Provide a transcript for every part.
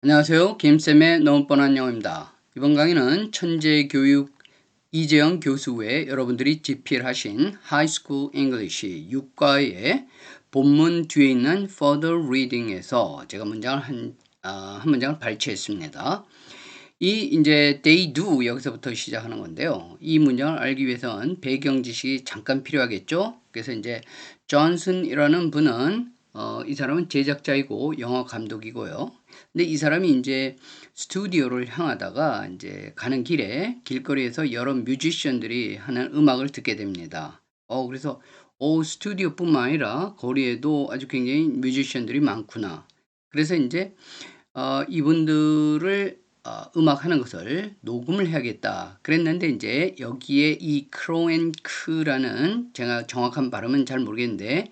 안녕하세요. 김쌤의 너무 뻔한 영어입니다. 이번 강의는 천재교육 이재영 교수 외에 여러분들이 집필하신 하이스쿨 잉글리시 6과의 본문 뒤에 있는 further reading에서 제가 한 문장을 발췌했습니다. 이제 they do 여기서부터 시작하는 건데요. 이 문장을 알기 위해서는 배경 지식이 잠깐 필요하겠죠. 그래서 이제 존슨이라는 분은 이 사람은 제작자이고 영화 감독이고요. 근데 이 사람이 이제 스튜디오를 향하다가 이제 가는 길에 길거리에서 여러 뮤지션들이 하는 음악을 듣게 됩니다. 그래서 스튜디오뿐만 아니라 거리에도 아주 굉장히 뮤지션들이 많구나. 그래서 이제 이분들을 음악하는 것을 녹음을 해야겠다. 그랬는데 이제 여기에 이 크로앤크라는 제가 정확한 발음은 잘 모르겠는데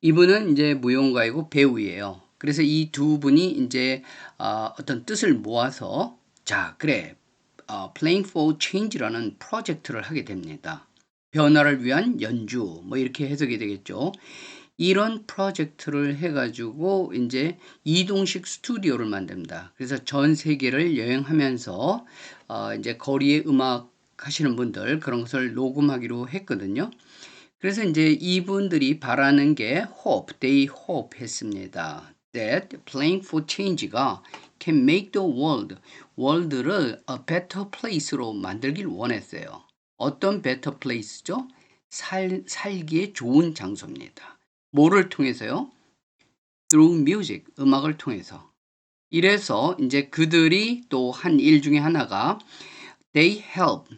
이분은 이제 무용가이고 배우예요. 그래서 이 두 분이 이제 어떤 뜻을 모아서 자 그래 Playing for Change라는 프로젝트를 하게 됩니다. 변화를 위한 연주 뭐 이렇게 해석이 되겠죠. 이런 프로젝트를 해가지고 이제 이동식 스튜디오를 만듭니다. 그래서 전 세계를 여행하면서 이제 거리에 음악 하시는 분들 그런 것을 녹음하기로 했거든요. 그래서 이제 이분들이 바라는 게 hope, they hope 했습니다. That playing for change가 can make the world를 a better place로 만들길 원했어요. 어떤 better place죠? 살기에 좋은 장소입니다. 뭐를 통해서요? Through music, 음악을 통해서. 이래서 이제 그들이 또 한 일 중에 하나가 they help,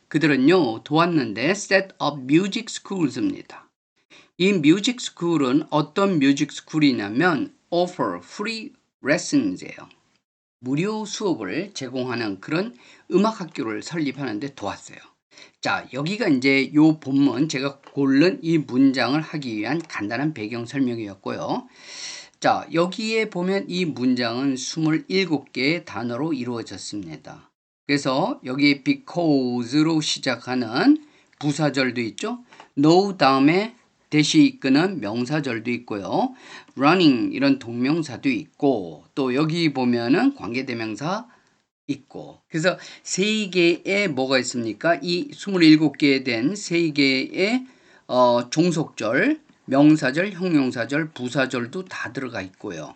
그들은요 도왔는데 set up music schools입니다. 이 music school은 어떤 music school이냐면 offer free lessons예요. 무료 수업을 제공하는 그런 음악 학교를 설립하는데 도왔어요. 자, 여기가 이제 요 본문 제가 고른 이 문장을 하기 위한 간단한 배경 설명이었고요. 자, 여기에 보면 이 문장은 27개의 단어로 이루어졌습니다. 그래서 여기 because로 시작하는 부사절도 있죠. no 다음에 대시 이끄는 명사절도 있고요. running 이런 동명사도 있고 또 여기 보면은 관계대명사 있고 그래서 세 개의 뭐가 있습니까? 이 27개에 된 세 개의 종속절, 명사절, 형용사절, 부사절도 다 들어가 있고요.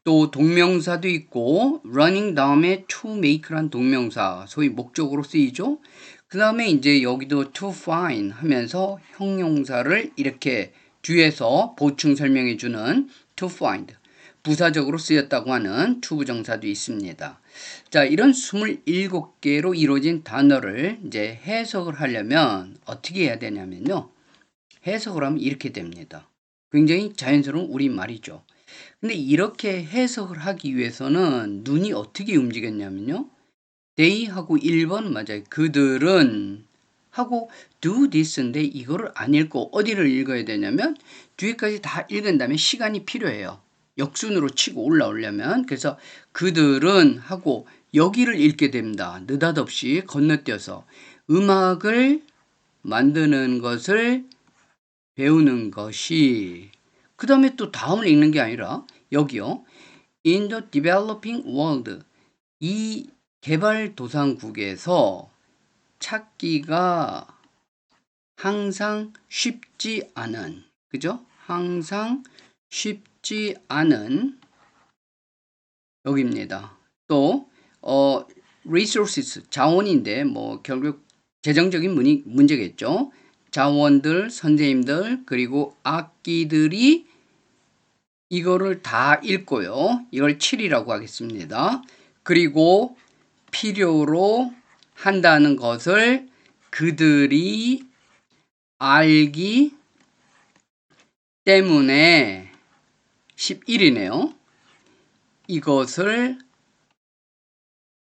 또 동명사도 있고 running 다음에 to make란 동명사 소위 목적으로 쓰이죠. 그 다음에 이제 여기도 to find 하면서 형용사를 이렇게 뒤에서 보충 설명해 주는 to find 부사적으로 쓰였다고 하는 to 부정사도 있습니다. 자, 이런 27개로 이루어진 단어를 이제 해석을 하려면 어떻게 해야 되냐면요. 해석을 하면 이렇게 됩니다. 굉장히 자연스러운 우리말이죠. 근데 이렇게 해석을 하기 위해서는 눈이 어떻게 움직였냐면요. they 하고 1번 맞아요. 그들은 하고 do this인데 이거를 안 읽고 어디를 읽어야 되냐면 뒤에까지 다 읽은 다음에 시간이 필요해요. 역순으로 치고 올라오려면. 그래서 그들은 하고 여기를 읽게 됩니다. 느닷없이 건너뛰어서 음악을 만드는 것을 배우는 것이 그 다음에 또 다음을 읽는 게 아니라 여기요. In the developing world 이 개발도상국에서 찾기가 항상 쉽지 않은 그죠? 항상 쉽지 않은 여기입니다. 또 resources 자원인데 뭐 결국 재정적인 문제겠죠. 자원들, 선생님들, 그리고 악기들이 이거를 다 읽고요. 이걸 7이라고 하겠습니다. 그리고 필요로 한다는 것을 그들이 알기 때문에 11이네요. 이것을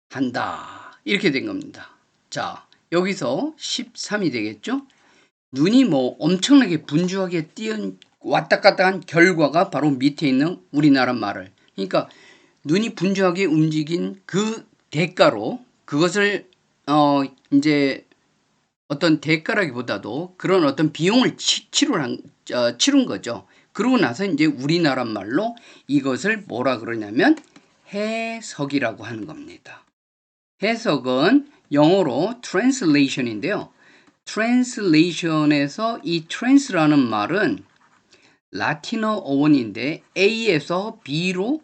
한다. 이렇게 된 겁니다. 자, 여기서 13이 되겠죠? 눈이 뭐 엄청나게 분주하게 왔다 갔다 한 결과가 바로 밑에 있는 우리나라 말을. 그러니까 눈이 분주하게 움직인 그 대가로 그것을 이제 어떤 대가라기보다도 그런 어떤 비용을 치룬 거죠. 그러고 나서 이제 우리나라 말로 이것을 뭐라 그러냐면 해석이라고 하는 겁니다. 해석은 영어로 translation인데요. translation에서 이 trans라는 말은 라틴어 어원인데 A에서 B로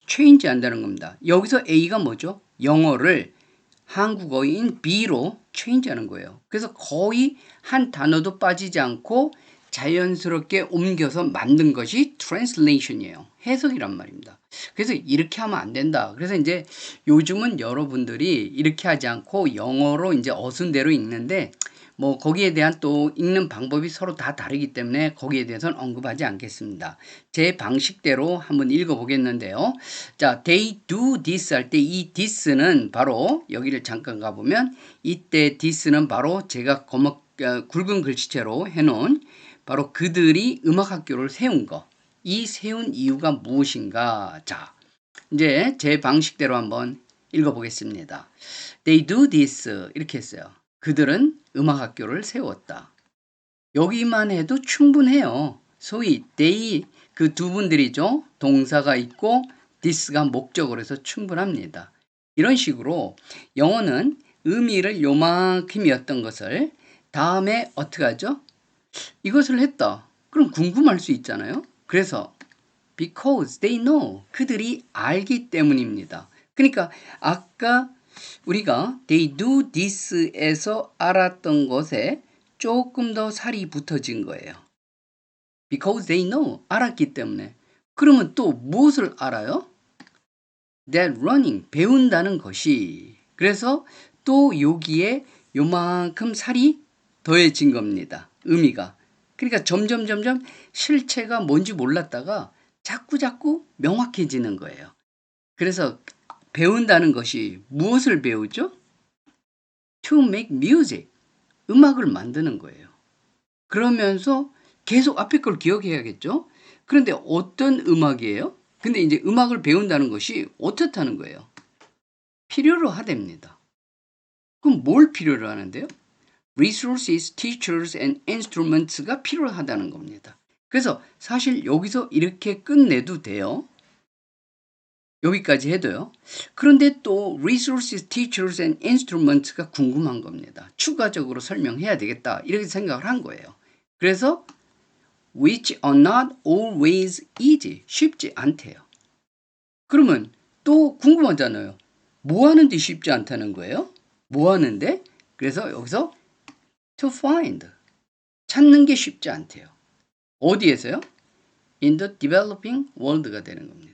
change 한다는 겁니다. 여기서 A가 뭐죠? 영어를 한국어인 B로 change 하는 거예요. 그래서 거의 한 단어도 빠지지 않고 자연스럽게 옮겨서 만든 것이 translation이에요. 해석이란 말입니다. 그래서 이렇게 하면 안 된다. 그래서 이제 요즘은 여러분들이 이렇게 하지 않고 영어로 이제 어순대로 읽는데 뭐 거기에 대한 또 읽는 방법이 서로 다 다르기 때문에 거기에 대해서는 언급하지 않겠습니다. 제 방식대로 한번 읽어보겠는데요. 자, they do this 할 때 이 this는 바로 여기를 잠깐 가보면 이때 this는 바로 제가 굵은 글씨체로 해놓은 바로 그들이 음악학교를 세운 거. 이 세운 이유가 무엇인가? 자, 이제 제 방식대로 한번 읽어보겠습니다. They do this 이렇게 했어요. 그들은 음악학교를 세웠다. 여기만 해도 충분해요. 소위 they 그 두 분들이죠. 동사가 있고 this가 목적으로 해서 충분합니다. 이런 식으로 영어는 의미를 요만큼이었던 것을 다음에 어떻게 하죠? 이것을 했다. 그럼 궁금할 수 있잖아요. 그래서 because they know 그들이 알기 때문입니다. 그러니까 아까 우리가 they do this에서 알았던 것에 조금 더 살이 붙어진 거예요. because they know 알았기 때문에. 그러면 또 무엇을 알아요? that running 배운다는 것이. 그래서 또 여기에 요만큼 살이 더해진 겁니다. 의미가. 그러니까 점점 실체가 뭔지 몰랐다가 자꾸 명확해지는 거예요. 그래서 배운다는 것이 무엇을 배우죠? To make music. 음악을 만드는 거예요. 그러면서 계속 앞에 걸 기억해야겠죠? 그런데 어떤 음악이에요? 근데 이제 음악을 배운다는 것이 어떻다는 거예요? 필요로 하답니다. 그럼 뭘 필요로 하는데요? resources, teachers and instruments가 필요하다는 겁니다. 그래서 사실 여기서 이렇게 끝내도 돼요. 여기까지 해도요. 그런데 또 resources, teachers and instruments가 궁금한 겁니다. 추가적으로 설명해야 되겠다. 이렇게 생각을 한 거예요. 그래서 which are not always easy. 쉽지 않대요. 그러면 또 궁금하잖아요. 뭐 하는데 쉽지 않다는 거예요? 뭐 하는데? 그래서 여기서 to find. 찾는 게 쉽지 않대요. 어디에서요? in the developing world가 되는 겁니다.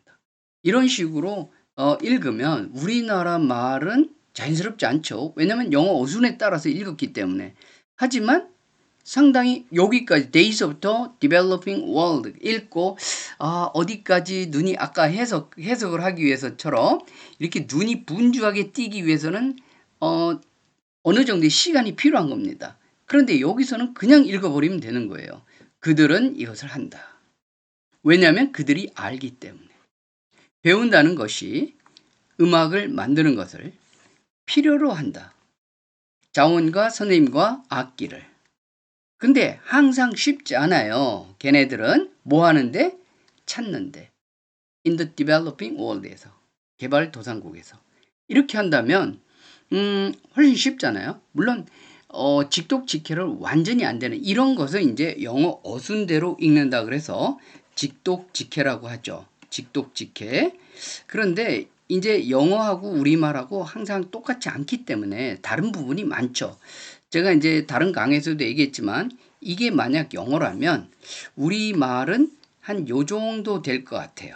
이런 식으로 읽으면 우리나라 말은 자연스럽지 않죠. 왜냐하면 영어 어순에 따라서 읽었기 때문에. 하지만 상당히 여기까지 데이서부터 developing world 읽고 어디까지 눈이 아까 해석을 하기 위해서처럼 이렇게 눈이 분주하게 띄기 위해서는 어느 정도의 시간이 필요한 겁니다. 그런데 여기서는 그냥 읽어버리면 되는 거예요. 그들은 이것을 한다. 왜냐하면 그들이 알기 때문에. 배운다는 것이 음악을 만드는 것을 필요로 한다. 자원과 선생님과 악기를. 근데 항상 쉽지 않아요. 걔네들은 뭐 하는데? 찾는데. In the developing world에서. 개발도상국에서. 이렇게 한다면 훨씬 쉽잖아요. 물론 직독직해를 완전히 안 되는 이런 것을 이제 영어 어순대로 읽는다 그래서 직독직해라고 하죠. 직독직해. 그런데 이제 영어하고 우리말하고 항상 똑같지 않기 때문에 다른 부분이 많죠. 제가 이제 다른 강의에서도 얘기했지만 이게 만약 영어라면 우리말은 한 요 정도 될 것 같아요.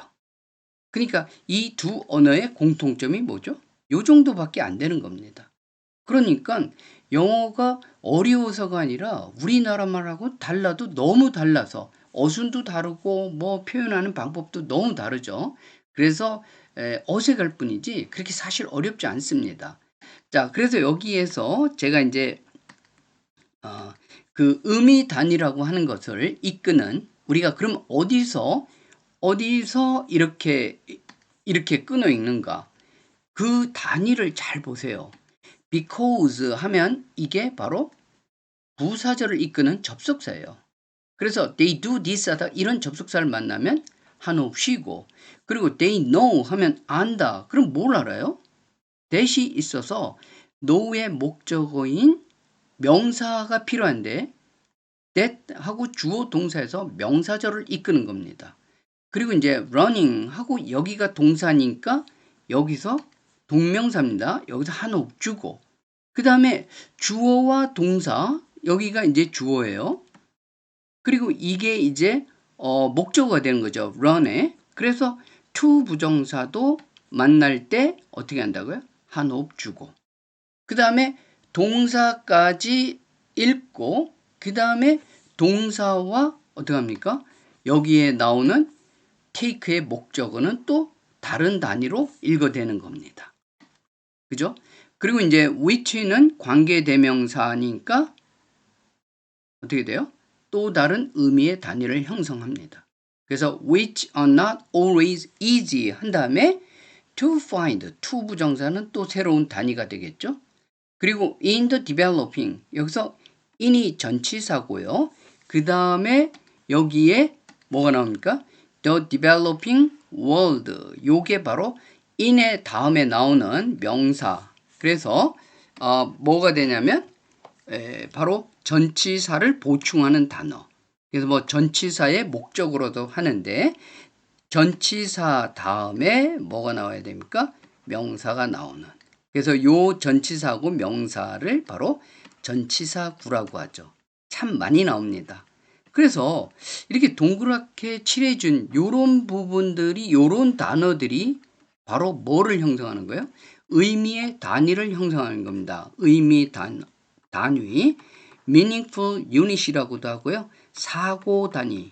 그러니까 이 두 언어의 공통점이 뭐죠? 요 정도밖에 안 되는 겁니다. 그러니까 영어가 어려워서가 아니라 우리나라 말하고 달라도 너무 달라서 어순도 다르고 뭐 표현하는 방법도 너무 다르죠. 그래서 어색할 뿐이지 그렇게 사실 어렵지 않습니다. 자, 그래서 여기에서 제가 이제 그 의미 단위라고 하는 것을 이끄는 우리가 그럼 어디서 이렇게 끊어 읽는가? 그 단위를 잘 보세요. because 하면 이게 바로 부사절을 이끄는 접속사예요. 그래서 they do this 하다 이런 접속사를 만나면 한호흡 쉬고 그리고 they know 하면 안다. 그럼 뭘 알아요? that이 있어서 know의 목적어인 명사가 필요한데 that 하고 주어 동사에서 명사절을 이끄는 겁니다. 그리고 이제 running 하고 여기가 동사니까 여기서 동명사입니다. 여기서 한 호흡 주고 그 다음에 주어와 동사 여기가 이제 주어예요. 그리고 이게 이제 목적어가 되는 거죠. run에. 그래서 to 부정사도 만날 때 어떻게 한다고요? 한 호흡 주고 그 다음에 동사까지 읽고 그 다음에 동사와 어떻게 합니까? 여기에 나오는 take의 목적어는 또 다른 단위로 읽어대는 겁니다. 그죠? 그리고 이제 which는 관계대명사니까 어떻게 돼요? 또 다른 의미의 단위를 형성합니다. 그래서 which are not always easy 한 다음에 to find, to 부정사는 또 새로운 단위가 되겠죠. 그리고 in the developing 여기서 in이 전치사고요. 그 다음에 여기에 뭐가 나옵니까? The developing world 요게 바로 in의 다음에 나오는 명사. 그래서 뭐가 되냐면 바로 전치사를 보충하는 단어. 그래서 뭐 전치사의 목적으로도 하는데 전치사 다음에 뭐가 나와야 됩니까? 명사가 나오는. 그래서 요 전치사하고 명사를 바로 전치사구라고 하죠. 참 많이 나옵니다. 그래서 이렇게 동그랗게 칠해준 요런 부분들이 요런 단어들이 바로 뭐를 형성하는 거예요? 의미의 단위를 형성하는 겁니다. 의미 단위 meaningful unit이라고도 하고요. 사고 단위를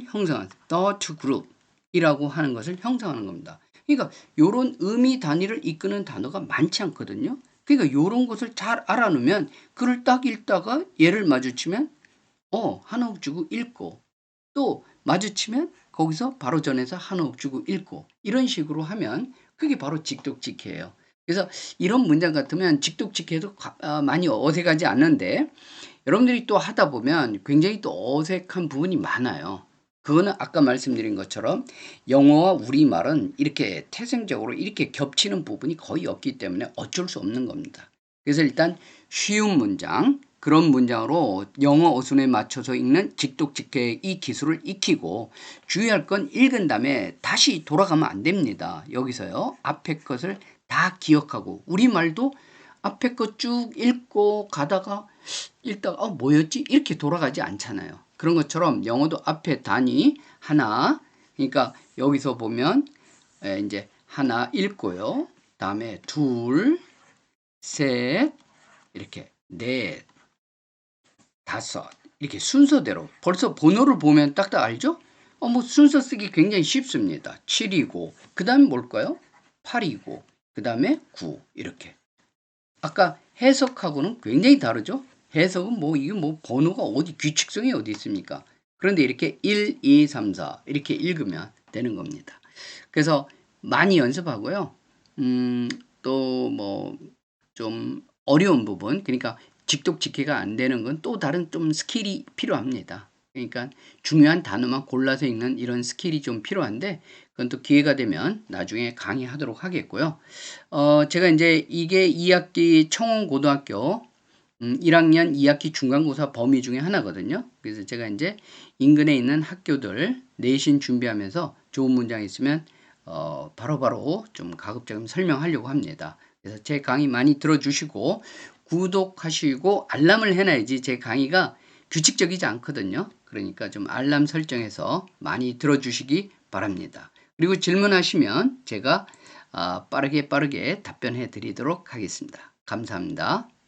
형성하는 thought group이라고 하는 것을 형성하는 겁니다. 그러니까 요런 의미 단위를 이끄는 단어가 많지 않거든요. 그러니까 요런 것을 잘 알아놓으면 글을 딱 읽다가 얘를 마주치면 한 호흡 주고 읽고 또 마주치면 거기서 바로 전에서 한 호흡 주고 읽고 이런 식으로 하면 그게 바로 직독직해예요. 그래서 이런 문장 같으면 직독직해도 많이 어색하지 않는데 여러분들이 또 하다 보면 굉장히 또 어색한 부분이 많아요. 그거는 아까 말씀드린 것처럼 영어와 우리말은 이렇게 태생적으로 이렇게 겹치는 부분이 거의 없기 때문에 어쩔 수 없는 겁니다. 그래서 일단 쉬운 문장, 그런 문장으로 영어 어순에 맞춰서 읽는 직독직해의 이 기술을 익히고 주의할 건 읽은 다음에 다시 돌아가면 안 됩니다. 여기서요. 앞에 것을 다 기억하고 우리말도 앞에 것 쭉 읽고 가다가 읽다가 뭐였지? 이렇게 돌아가지 않잖아요. 그런 것처럼 영어도 앞에 단위 하나 그러니까 여기서 보면 이제 하나 읽고요. 다음에 둘, 셋, 이렇게 넷, 다섯 이렇게 순서대로 벌써 번호를 보면 딱딱 알죠? 뭐 순서 쓰기 굉장히 쉽습니다. 7이고 그 다음에 뭘까요? 8이고 그 다음에 9 이렇게 아까 해석하고는 굉장히 다르죠? 해석은 이게 번호가 어디 규칙성이 어디 있습니까? 그런데 이렇게 1, 2, 3, 4 이렇게 읽으면 되는 겁니다. 그래서 많이 연습하고요. 또 좀 어려운 부분 그러니까 직독직해가 안 되는 건 또 다른 좀 스킬이 필요합니다. 그러니까 중요한 단어만 골라서 읽는 이런 스킬이 좀 필요한데 그건 또 기회가 되면 나중에 강의하도록 하겠고요. 제가 이제 이게 2학기 청원고등학교 1학년 2학기 중간고사 범위 중에 하나거든요. 그래서 제가 이제 인근에 있는 학교들 내신 준비하면서 좋은 문장 있으면 바로바로 좀 가급적이면 설명하려고 합니다. 그래서 제 강의 많이 들어주시고 구독하시고 알람을 해놔야지 제 강의가 규칙적이지 않거든요. 그러니까 좀 알람 설정해서 많이 들어주시기 바랍니다. 그리고 질문하시면 제가 빠르게 답변해 드리도록 하겠습니다. 감사합니다.